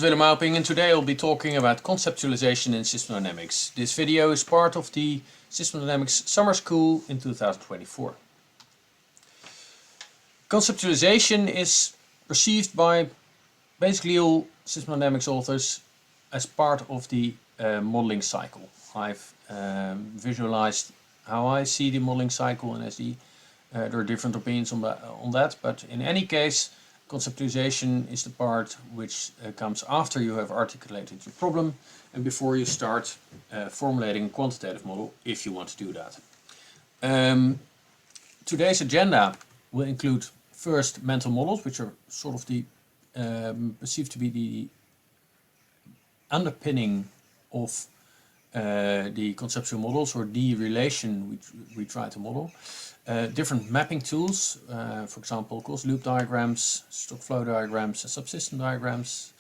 Willem Auping, and today I'll be talking about conceptualization in system dynamics. This video is part of the System Dynamics Summer School in 2024. Conceptualization is perceived by basically all system dynamics authors as part of the modeling cycle. I've visualized how I see the modeling cycle in SD. There are different opinions on that, but in any case, conceptualization is the part which comes after you have articulated your problem and before you start formulating a quantitative model, if you want to do that. Today's agenda will include first mental models, which are sort of the perceived to be the underpinning of the conceptual models, or the relation which we try to model. Different mapping tools, for example, closed loop diagrams, stock flow diagrams, and subsystem diagrams.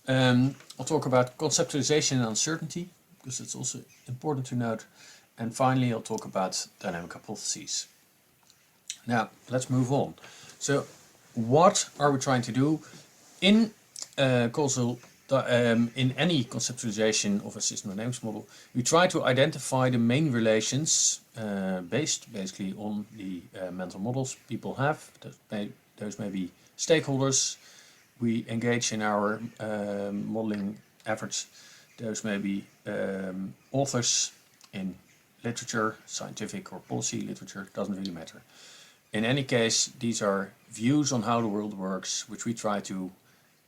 I'll talk about conceptualization and uncertainty, because it's also important to note. And finally, I'll talk about dynamic hypotheses. Now, let's move on. So, what are we trying to do in in any conceptualization of a system dynamics model? We try to identify the main relations based basically on the mental models people have. Those may be stakeholders we engage in our modeling efforts. Those may be authors in literature, scientific or policy literature, doesn't really matter. In any case, these are views on how the world works, which we try to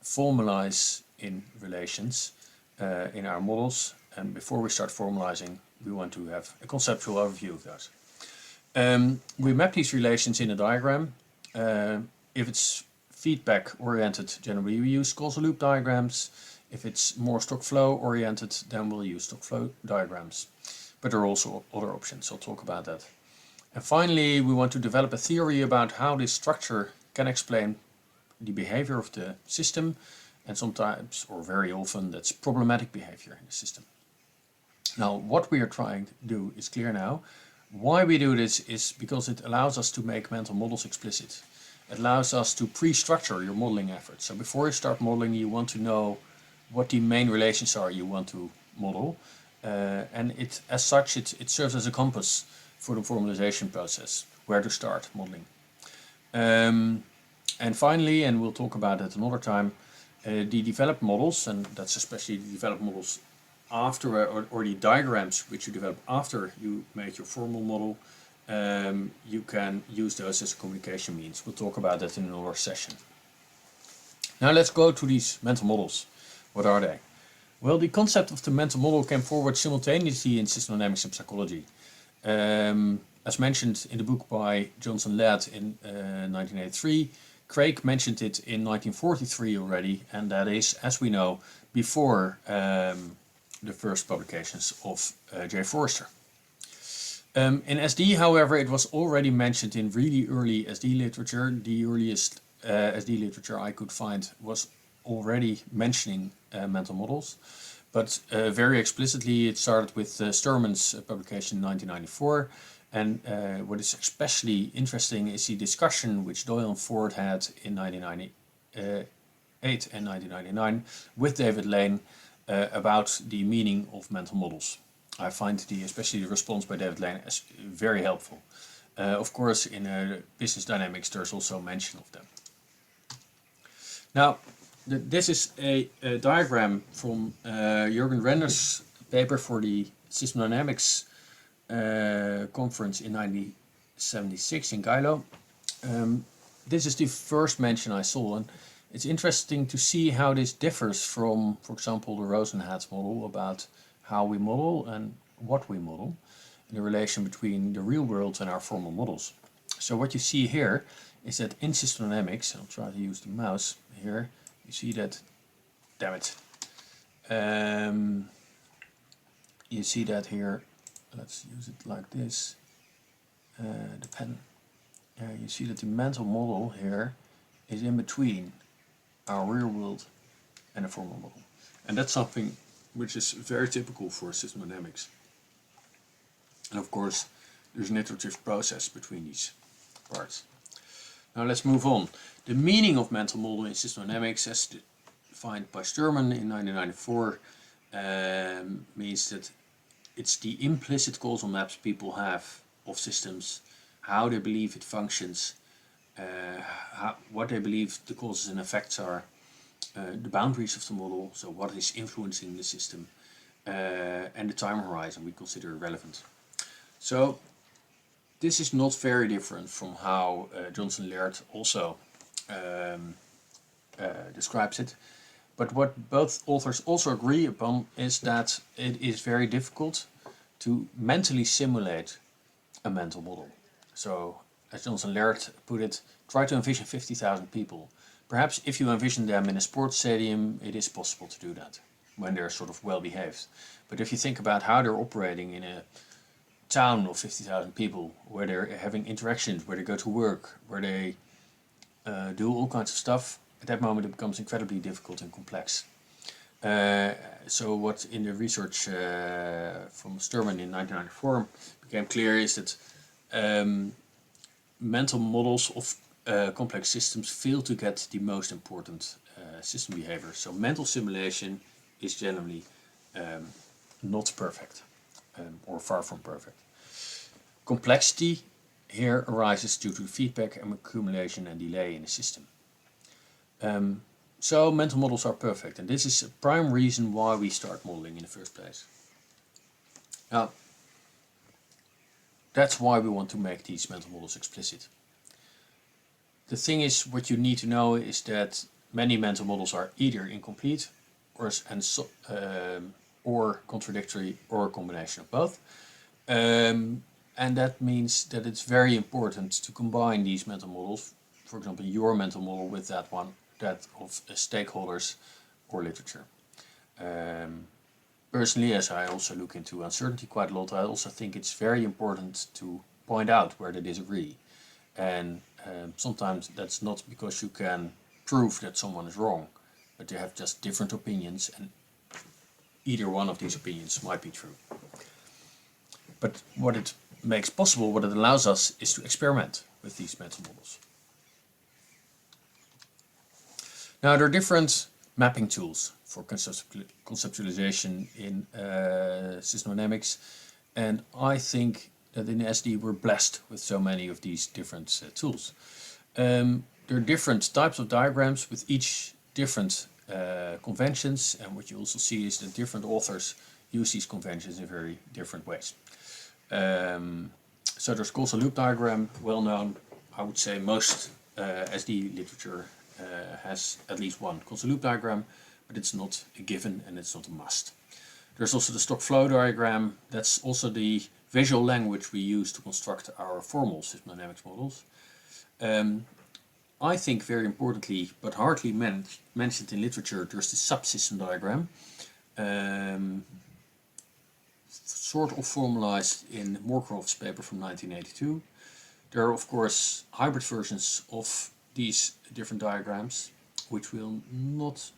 formalize in relations in our models, and before we start formalizing, we want to have a conceptual overview of those. We map these relations in a diagram. If it's feedback oriented, generally we use causal loop diagrams. If it's more stock flow oriented, then we'll use stock flow diagrams. But there are also other options, I'll talk about that. And finally, we want to develop a theory about how this structure can explain the behavior of the system, and sometimes, or very often, that's problematic behavior in the system. Now, what we are trying to do is clear now. Why we do this is because it allows us to make mental models explicit. It allows us to pre-structure your modeling efforts. So before you start modeling, you want to know what the main relations are you want to model. And as such, it serves as a compass for the formalization process, where to start modeling. And finally, and we'll talk about it another time, the developed models, and that's especially the developed models after, or the diagrams which you develop after you make your formal model, you can use those as a communication means. We'll talk about that in another session. Now let's go to these mental models. What are they? Well, the concept of the mental model came forward simultaneously in system dynamics and psychology. As mentioned in the book by Johnson Ladd in 1983, Craig mentioned it in 1943 already, and that is, as we know, before the first publications of J. Forrester. In SD, however, it was already mentioned in really early SD literature. The earliest SD literature I could find was already mentioning mental models, but very explicitly it started with Sturman's publication in 1994. And what is especially interesting is the discussion which Doyle and Ford had in 1998 and 1999 with David Lane about the meaning of mental models. I find especially the response by David Lane as very helpful. Of course, in business dynamics, there's also mention of them. Now, this is a diagram from Jürgen Renner's paper for the System Dynamics conference in 1976 in Geilo. This is the first mention I saw, and it's interesting to see how this differs from, for example, the Rosenhatz model about how we model and what we model, and the relation between the real world and our formal models. So what you see here is that in system dynamics, I'll try to use the mouse here, you see that, damn it, you see that here. Let's use it like this, the pen. You see that the mental model here is in between our real world and a formal model. And that's something which is very typical for system dynamics. And of course, there's an iterative process between these parts. Now let's move on. The meaning of mental model in system dynamics, as defined by Sturman in 1994 means that it's the implicit causal maps people have of systems, how they believe it functions, what they believe the causes and effects are, the boundaries of the model, so what is influencing the system, and the time horizon we consider relevant. So this is not very different from how Johnson Laird also describes it. But what both authors also agree upon is that it is very difficult to mentally simulate a mental model. So, as Johnson Laird put it, try to envision 50,000 people. Perhaps if you envision them in a sports stadium, it is possible to do that when they're sort of well behaved. But if you think about how they're operating in a town of 50,000 people, where they're having interactions, where they go to work, where they do all kinds of stuff, at that moment it becomes incredibly difficult and complex. So what in the research from Sturman in 1994 became clear is that mental models of complex systems fail to get the most important system behavior. So mental simulation is generally not perfect, or far from perfect. Complexity here arises due to feedback and accumulation and delay in the system. So mental models are perfect, and this is a prime reason why we start modeling in the first place. Now, that's why we want to make these mental models explicit. The thing is, what you need to know is that many mental models are either incomplete or contradictory, or a combination of both. And that means that it's very important to combine these mental models, for example, your mental model with that of stakeholders or literature. Personally, as I also look into uncertainty quite a lot, I also think it's very important to point out where they disagree. And sometimes that's not because you can prove that someone is wrong, but they have just different opinions, and either one of these opinions might be true. But what it makes possible, what it allows us, is to experiment with these mental models. Now, there are different mapping tools for conceptualization in system dynamics, and I think that in SD we're blessed with so many of these different tools. There are different types of diagrams with each different conventions, and what you also see is that different authors use these conventions in very different ways. So there's causal loop diagram, well known. I would say most SD literature has at least one causal loop diagram, but it's not a given and it's not a must. There's also the stock flow diagram. That's also the visual language we use to construct our formal system dynamics models. I think very importantly, but hardly mentioned in literature, there's the subsystem diagram. Sort of formalized in Moorcroft's paper from 1982. There are of course hybrid versions of these different diagrams, which we'll not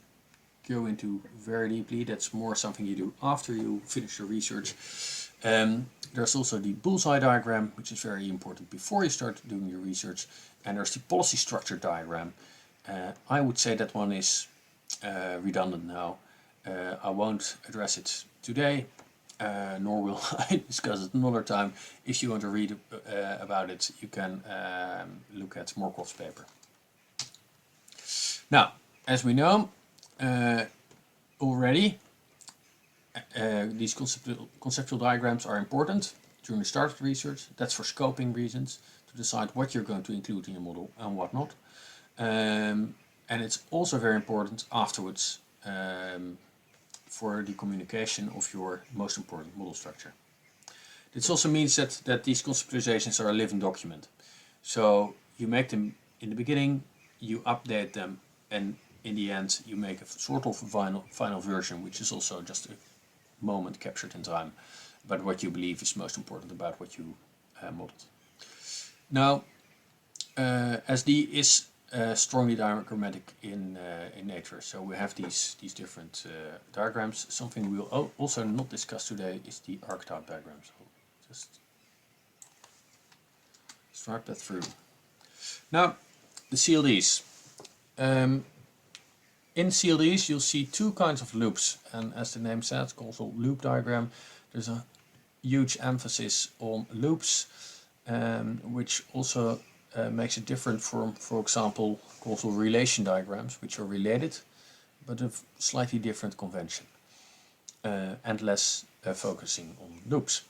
go into very deeply. That's more something you do after you finish your research. There's also the bullseye diagram, which is very important before you start doing your research. And there's the policy structure diagram. I would say that one is redundant now. I won't address it today, nor will I discuss it another time. If you want to read about it, you can look at Moorcroft's paper. Now, as we know already, these conceptual diagrams are important during the start of the research. That's for scoping reasons, to decide what you're going to include in your model and what not. And it's also very important afterwards for the communication of your most important model structure. This also means that these conceptualizations are a living document. So you make them in the beginning, you update them, and in the end you make a sort of final version, which is also just a moment captured in time, but what you believe is most important about what you modeled. Now, SD is strongly diagrammatic in nature, so we have these different diagrams. Something we'll also not discuss today is the archetype diagram. So just start that through. Now, the CLDs. In CLDs you'll see two kinds of loops, and as the name says, causal loop diagram, there's a huge emphasis on loops, which also makes it different from, for example, causal relation diagrams, which are related but of slightly different convention and less focusing on loops.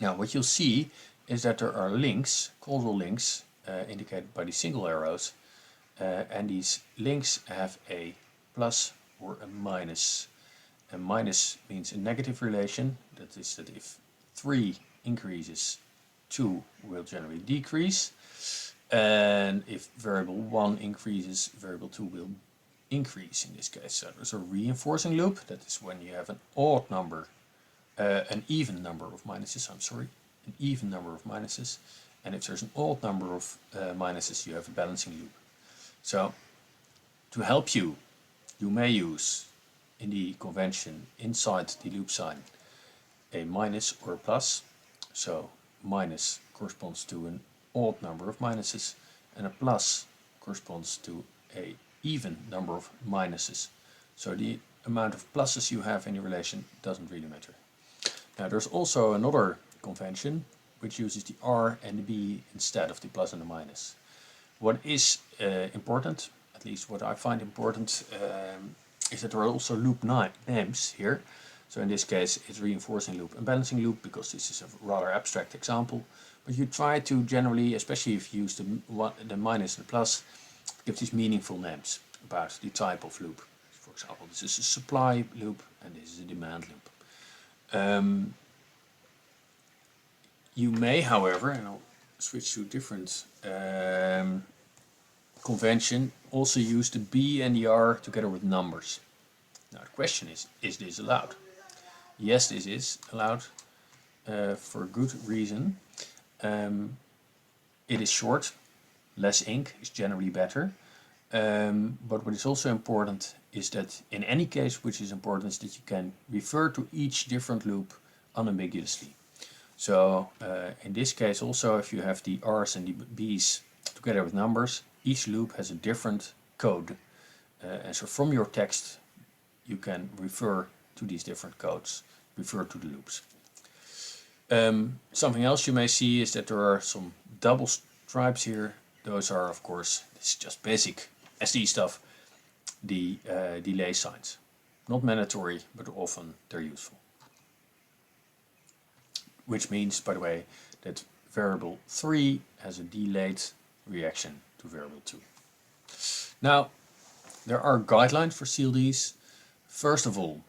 Now what you'll see is that there are links, causal links, indicated by these single arrows, and these links have a plus or a minus. A minus means a negative relation, that is that if 3 increases, 2 will generally decrease, and if variable 1 increases, variable 2 will increase in this case. So there's a reinforcing loop, that is when you have an odd number, an even number of minuses, an even number of minuses, and if there's an odd number of minuses, you have a balancing loop. So to help you, you may use in the convention inside the loop sign a minus or a plus. So minus corresponds to an odd number of minuses, and a plus corresponds to a even number of minuses. So the amount of pluses you have in your relation doesn't really matter. Now there's also another convention which uses the R and the B instead of the plus and the minus. What is important, at least what I find important, is that there are also loop names here. So in this case it's reinforcing loop and balancing loop, because this is a rather abstract example. But you try to generally, especially if you use the minus and the plus, give these meaningful names about the type of loop. For example, this is a supply loop and this is a demand loop. You may, however, and I'll switch to a different convention, also use the B and the R together with numbers. Now the question is this allowed? Yes, this is allowed for good reason. It is short, less ink is generally better, but what is also important is that in any case, which is important, is that you can refer to each different loop unambiguously. So in this case also, if you have the R's and the B's together with numbers, each loop has a different code, and so from your text you can refer to these different codes, refer to the loops. Something else you may see is that there are some double stripes here. Those are, of course, this is just basic SD stuff, the delay signs. Not mandatory, but often they're useful. Which means, by the way, that variable 3 has a delayed reaction to variable 2. Now, there are guidelines for CLDs. First of all,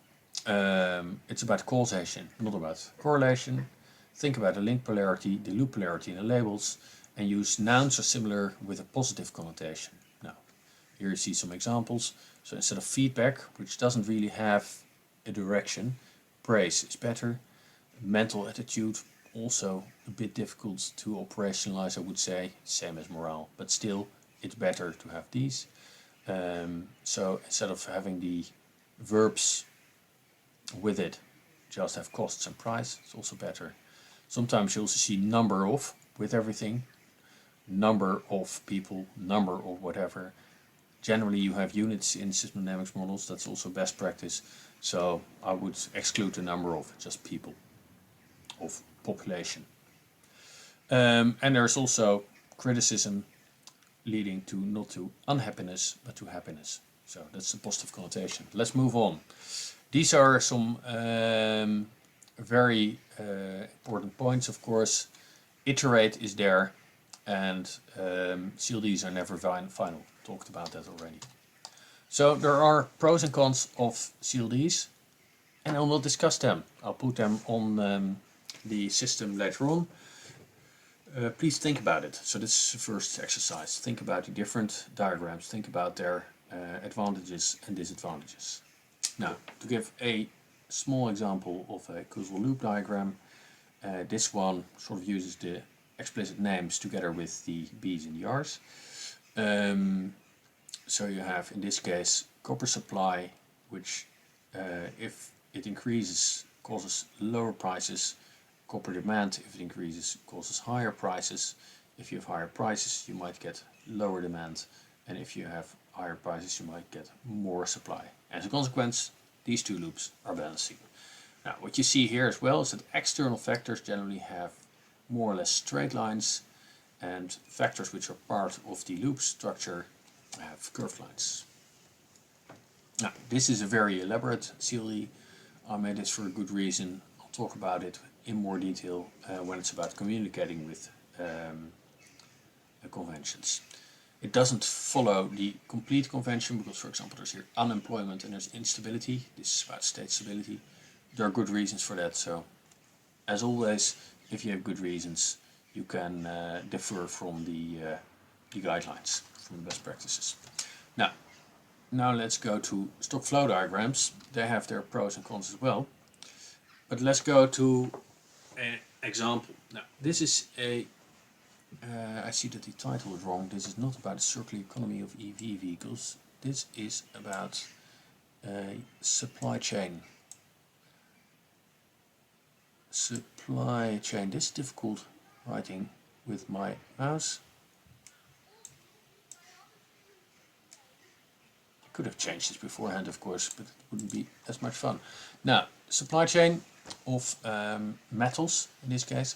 it's about causation, not about correlation. Think about the link polarity, the loop polarity in the labels, and use nouns or similar with a positive connotation. Now, here you see some examples. So instead of feedback, which doesn't really have a direction, praise is better. Mental attitude, also a bit difficult to operationalize, I would say, same as morale, but still it's better to have these. So instead of having the verbs with it, just have costs and price, it's also better. Sometimes you also see number of with everything, number of people, number of whatever. Generally you have units in system dynamics models, that's also best practice, so I would exclude the number of, just people, of population. And there's also criticism leading to not to unhappiness but to happiness. So that's the positive connotation. Let's move on. These are some very important points, of course. Iterate is there, and CLDs are never final. Talked about that already. So there are pros and cons of CLDs, and I will discuss them. I'll put them on the system later on. Please think about it. So this is the first exercise. Think about the different diagrams. Think about their advantages and disadvantages. Now, to give a small example of a causal loop diagram, this one sort of uses the explicit names together with the B's and the R's. So you have, in this case, copper supply, which if it increases causes lower prices. Copper demand, if it increases, causes higher prices. If you have higher prices, you might get lower demand, and if you have higher prices, you might get more supply. As a consequence, these two loops are balancing. Now, what you see here as well is that external vectors generally have more or less straight lines, and vectors which are part of the loop structure have curved lines. Now, this is a very elaborate theory. I made this for a good reason. I'll talk about it in more detail when it's about communicating with conventions. It doesn't follow the complete convention because, for example, there's here unemployment and there's instability. This is about state stability. There are good reasons for that. So, as always, if you have good reasons, you can differ from the guidelines, from the best practices. Now let's go to stock flow diagrams. They have their pros and cons as well. But let's go to an example. Now, this is a I see that the title is wrong. This is not about the circular economy of EV vehicles. This is about supply chain. Supply chain. This is difficult writing with my mouse. I could have changed this beforehand, of course, but it wouldn't be as much fun. Now, supply chain of metals in this case.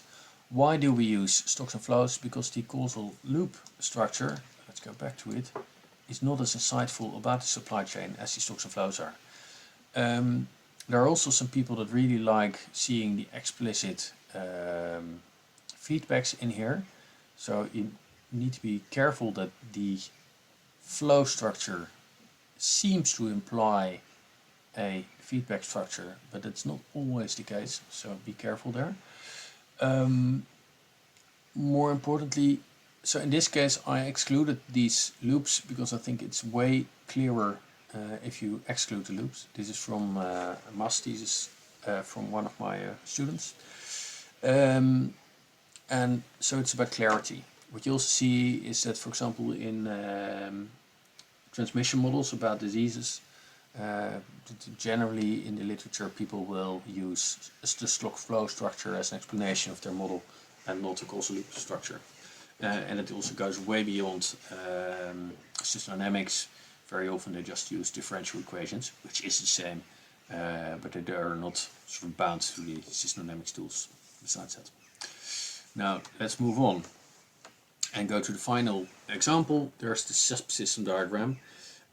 Why do we use stocks and flows? Because the causal loop structure, let's go back to it, is not as insightful about the supply chain as the stocks and flows are. There are also some people that really like seeing the explicit feedbacks in here. So you need to be careful that the flow structure seems to imply a feedback structure, but that's not always the case, so be careful there. More importantly, so in this case I excluded these loops because I think it's way clearer if you exclude the loops. This is from a master thesis from one of my students. And so it's about clarity. What you also see is that, for example, in transmission models about diseases, generally in the literature people will use the stock flow structure as an explanation of their model and not the causal loop structure. And it also goes way beyond system dynamics. Very often they just use differential equations, which is the same, but they are not sort of bound to the system dynamics tools besides that. Now let's move on and go to the final example. There's the subsystem diagram.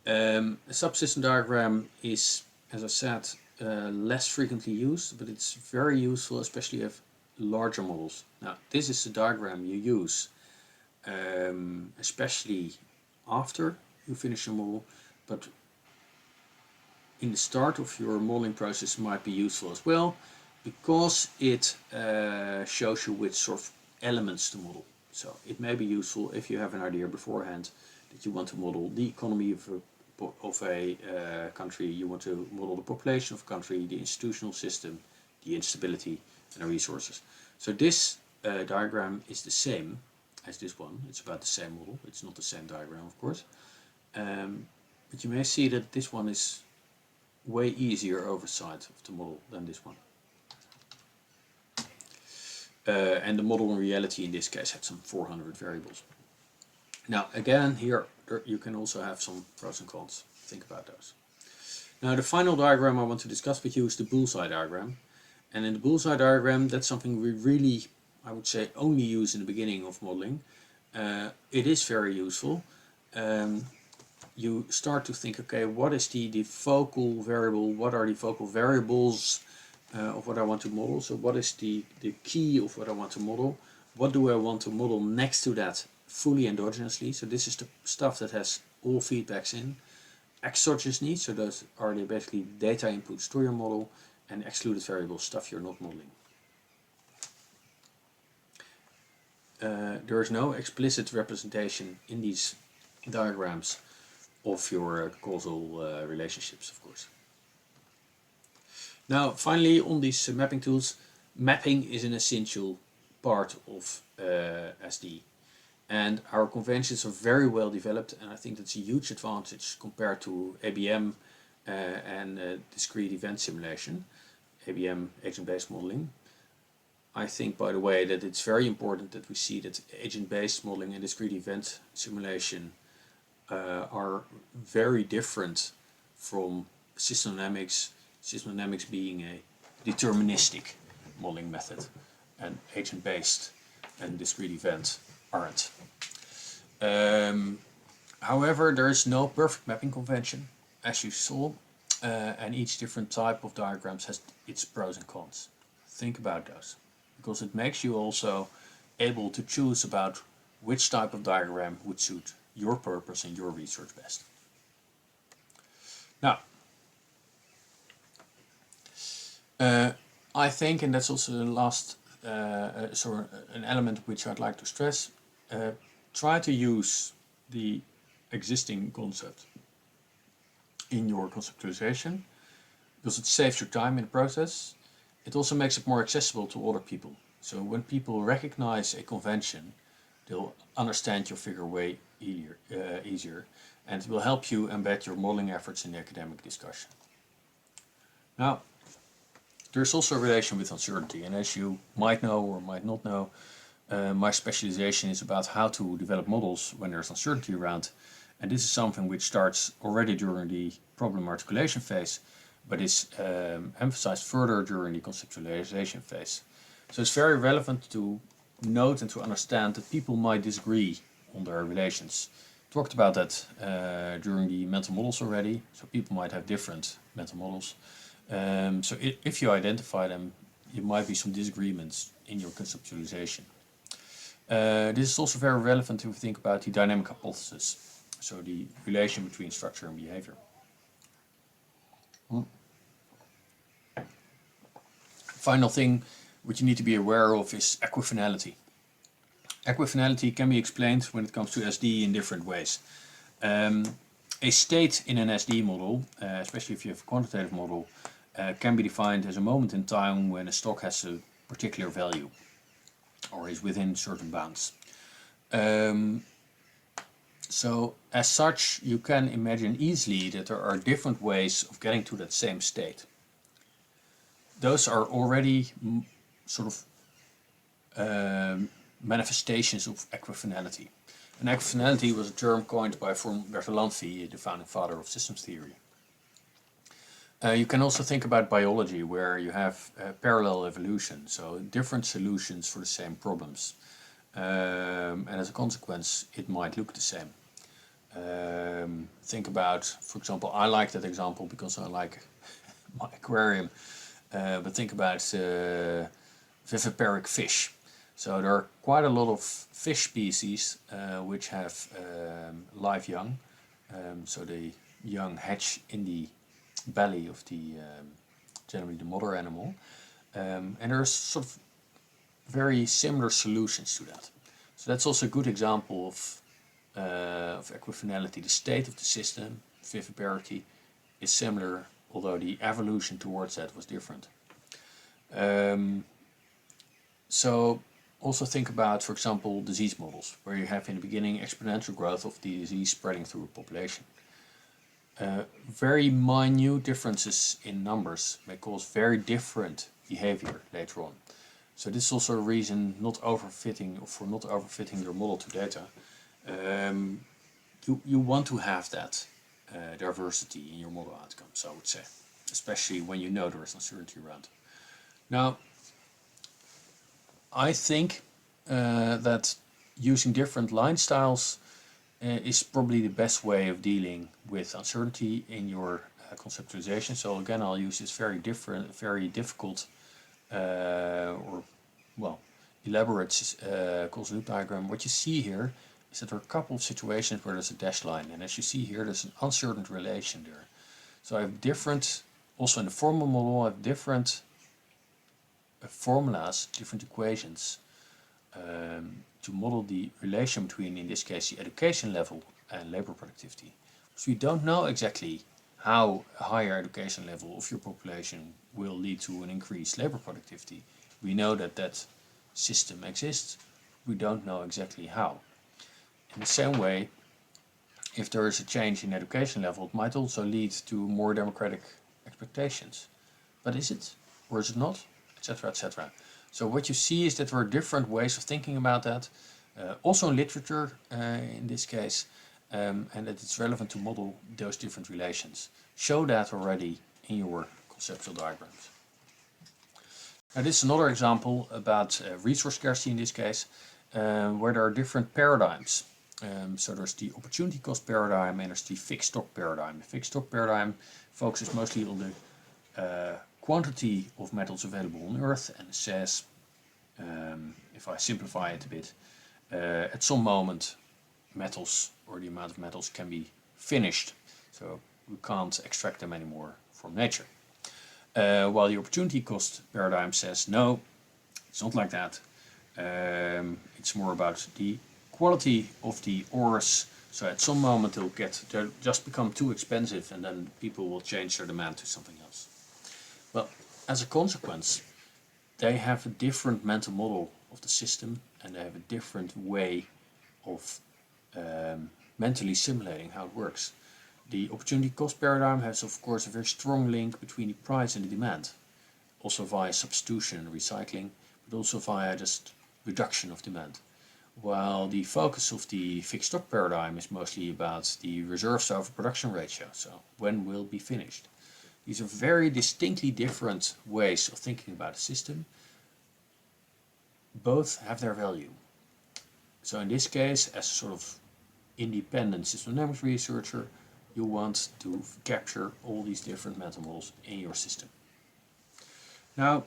A subsystem diagram is, as I said, less frequently used, but it's very useful, especially if larger models. Now, this is the diagram you use, especially after you finish your model, but in the start of your modeling process might be useful as well, because it shows you which sort of elements to model. So it may be useful if you have an idea beforehand that you want to model the economy of a country, you want to model the population of a country, the institutional system, the instability, and the resources. So this diagram is the same as this one. It's about the same model. It's not the same diagram, of course. But you may see that this one is way easier oversight of the model than this one. And the model in reality in this case had some 400 variables. Now again, here you can also have some pros and cons. Think about those. Now the final diagram I want to discuss with you is the bullseye diagram. And in the bullseye diagram, that's something we really, I would say, only use in the beginning of modeling. It is very useful. You start to think, okay, what is the focal variable? What are the focal variables of what I want to model? So what is the key of what I want to model? What do I want to model next to that fully endogenously? So this is the stuff that has all feedbacks in. Exogenously, so those are basically data inputs to your model, and excluded variables, stuff you're not modeling. There is no explicit representation in these diagrams of your causal relationships, of course. Now, finally, on these mapping tools, mapping is an essential part of SD. And our conventions are very well developed, and I think that's a huge advantage compared to ABM and discrete event simulation, ABM, agent-based modeling. I think, by the way, that it's very important that we see that agent-based modeling and discrete event simulation are very different from system dynamics. System dynamics being a deterministic modeling method, and agent-based and discrete event aren't. However, there is no perfect mapping convention, as you saw, and each different type of diagrams has its pros and cons. Think about those, because it makes you also able to choose about which type of diagram would suit your purpose and your research best. Now, I think, and that's also the last an element which I'd like to stress, try to use the existing concept in your conceptualization, because it saves your time in the process. It also makes it more accessible to other people. So when people recognize a convention, they'll understand your figure way easier, and it will help you embed your modeling efforts in the academic discussion. Now, there's also a relation with uncertainty, and as you might know or might not know, my specialization is about how to develop models when there's uncertainty around, and this is something which starts already during the problem articulation phase, but is emphasized further during the conceptualization phase. So it's very relevant to note and to understand that people might disagree on their relations. Talked about that during the mental models already, so people might have different mental models. So if you identify them, there might be some disagreements in your conceptualization. This is also very relevant to think about the dynamic hypothesis, so the relation between structure and behavior. Final thing which you need to be aware of is equifinality. Equifinality can be explained when it comes to SD in different ways. A state in an SD model, especially if you have a quantitative model, can be defined as a moment in time when a stock has a particular value or is within certain bounds. So as such, you can imagine easily that there are different ways of getting to that same state. Those are already sort of manifestations of equifinality. And equifinality was a term coined by Bertalanffy, the founding father of systems theory. You can also think about biology, where you have parallel evolution, so different solutions for the same problems. And as a consequence, it might look the same. Think about, for example, I like that example because I like my aquarium, but think about viviparic fish. So there are quite a lot of fish species which have live young, so the young hatch in the belly of the generally the mother animal, and there's sort of very similar solutions to that. So that's also a good example of equifinality. The state of the system, viviparity, is similar, although the evolution towards that was different. So also think about, for example, disease models, where you have in the beginning exponential growth of the disease spreading through a population. Very minute differences in numbers may cause very different behavior later on. So this is also a reason for not overfitting your model to data. You want to have that diversity in your model outcomes, I would say, especially when you know there is uncertainty around. Now, I think that using different line styles is probably the best way of dealing with uncertainty in your conceptualization. So again, I'll use this very difficult elaborate closed loop diagram. What you see here is that there are a couple of situations where there's a dashed line, and as you see here, there's an uncertain relation there. So I have different, also in the formal model, I have different formulas, different equations to model the relation between, in this case, the education level and labor productivity. So we don't know exactly how a higher education level of your population will lead to an increased labor productivity. We know that that system exists. We don't know exactly how. In the same way, if there is a change in education level, it might also lead to more democratic expectations. But is it, or is it not, etc., etc. So what you see is that there are different ways of thinking about that, also in literature in this case, and that it's relevant to model those different relations. Show that already in your conceptual diagrams. Now this is another example about resource scarcity in this case, where there are different paradigms. So there's the opportunity cost paradigm and there's the fixed stock paradigm. The fixed stock paradigm focuses mostly on the quantity of metals available on Earth and says, if I simplify it a bit, at some moment metals or the amount of metals can be finished, so we can't extract them anymore from nature. While the opportunity cost paradigm says no, it's not like that. It's more about the quality of the ores. So at some moment they'll just become too expensive, and then people will change their demand to something else. Well, as a consequence, they have a different mental model of the system, and they have a different way of mentally simulating how it works. The opportunity cost paradigm has of course a very strong link between the price and the demand, also via substitution and recycling, but also via just reduction of demand. While the focus of the fixed stock paradigm is mostly about the reserves over production ratio, so when will be finished. These are very distinctly different ways of thinking about a system. Both have their value. So in this case, as a sort of independent system dynamics researcher, you want to capture all these different mental models in your system. Now,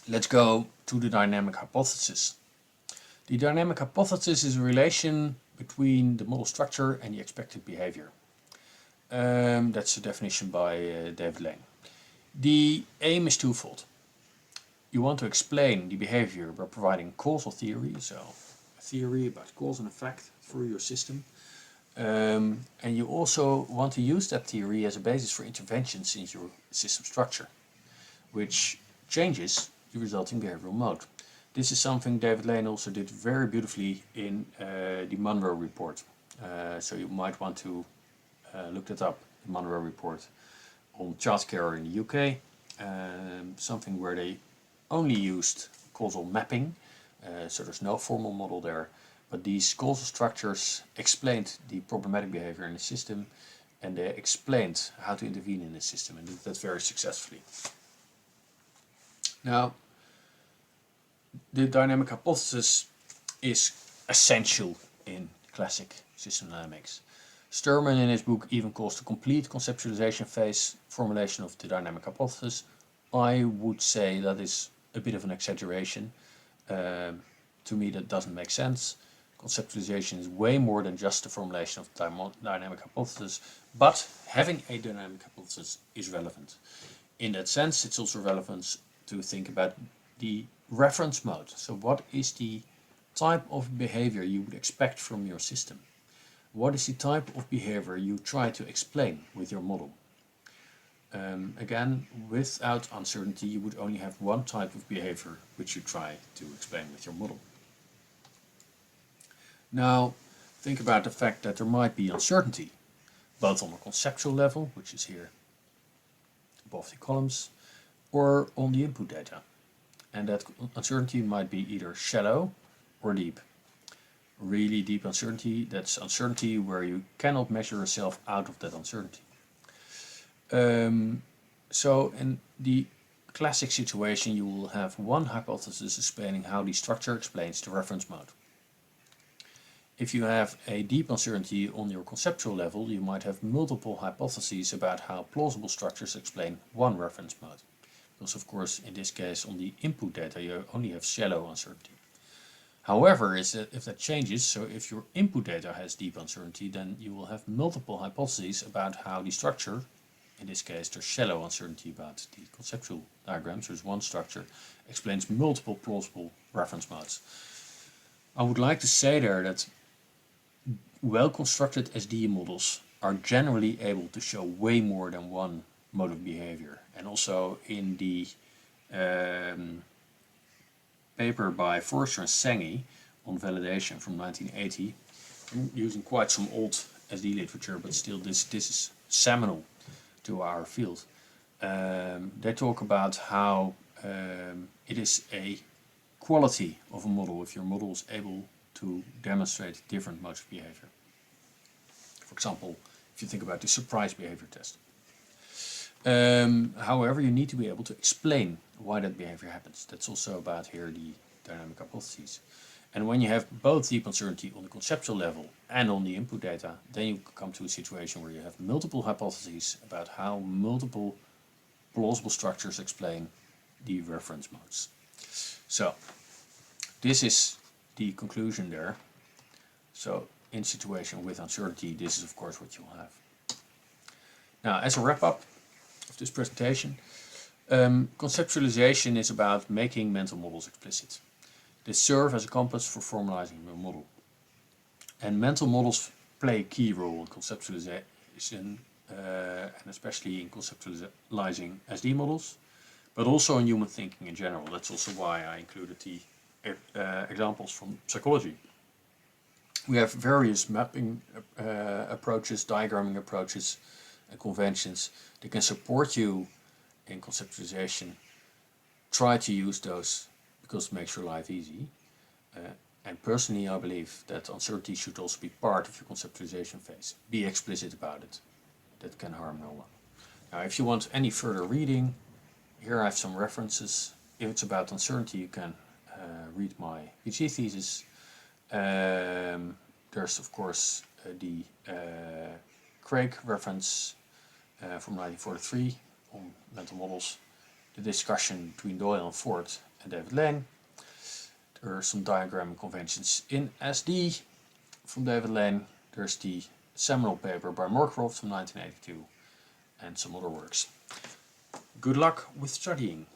let's go to the dynamic hypothesis. The dynamic hypothesis is a relation between the model structure and the expected behavior. That's a definition by David Lane. The aim is twofold. You want to explain the behavior by providing causal theory, so a theory about cause and effect for your system. And you also want to use that theory as a basis for interventions in your system structure, which changes the resulting behavioral mode. This is something David Lane also did very beautifully in the Monroe report. So you might want to look that up, the Monroe report on childcare in the UK, something where they only used causal mapping, so there's no formal model there. But these causal structures explained the problematic behavior in the system, and they explained how to intervene in the system, and did that very successfully. Now, the dynamic hypothesis is essential in classic system dynamics. Sturman in his book even calls the complete conceptualization phase formulation of the dynamic hypothesis. I would say that is a bit of an exaggeration. To me that doesn't make sense. Conceptualization is way more than just the formulation of the dynamic hypothesis, but having a dynamic hypothesis is relevant. In that sense, it's also relevant to think about the reference mode. So what is the type of behavior you would expect from your system? What is the type of behavior you try to explain with your model? Again, without uncertainty, you would only have one type of behavior which you try to explain with your model. Now, think about the fact that there might be uncertainty, both on a conceptual level, which is here above the columns, or on the input data. And that uncertainty might be either shallow or deep. Really deep uncertainty, that's uncertainty where you cannot measure yourself out of that uncertainty. So in the classic situation, you will have one hypothesis explaining how the structure explains the reference mode. If you have a deep uncertainty on your conceptual level, you might have multiple hypotheses about how plausible structures explain one reference mode. Because of course, in this case, on the input data, you only have shallow uncertainty. However, if that changes, so if your input data has deep uncertainty, then you will have multiple hypotheses about how the structure, in this case there's shallow uncertainty about the conceptual diagram, so there's one structure, explains multiple plausible reference modes. I would like to say there that well-constructed SDE models are generally able to show way more than one mode of behavior. And also in the paper by Forrester and Senghi on validation from 1980, I'm using quite some old SD literature, but still this is seminal to our field. They talk about how it is a quality of a model if your model is able to demonstrate different modes of behavior. example, if you think about the surprise behavior test. However, you need to be able to explain why that behavior happens. That's also about here the dynamic hypotheses. And when you have both deep uncertainty on the conceptual level and on the input data, then you come to a situation where you have multiple hypotheses about how multiple plausible structures explain the reference modes. So this is the conclusion there. So in situation with uncertainty, this is of course what you'll have. Now, as a wrap up of this presentation, conceptualization is about making mental models explicit. They serve as a compass for formalizing your model. And mental models play a key role in conceptualization, and especially in conceptualizing SD models, but also in human thinking in general. That's also why I included the examples from psychology. We have various mapping approaches, diagramming approaches, and conventions that can support you in conceptualization. Try to use those because it makes your life easy. And personally, I believe that uncertainty should also be part of your conceptualization phase. Be explicit about it. That can harm no one. Now, if you want any further reading, here I have some references. If it's about uncertainty, you can read my PhD thesis. There's of course the Craig reference from 1943 on mental models, the discussion between Doyle and Ford and David Lane. There are some diagramming conventions in SD from David Lane. There's the seminal paper by Moorcroft from 1982 and some other works. Good luck with studying.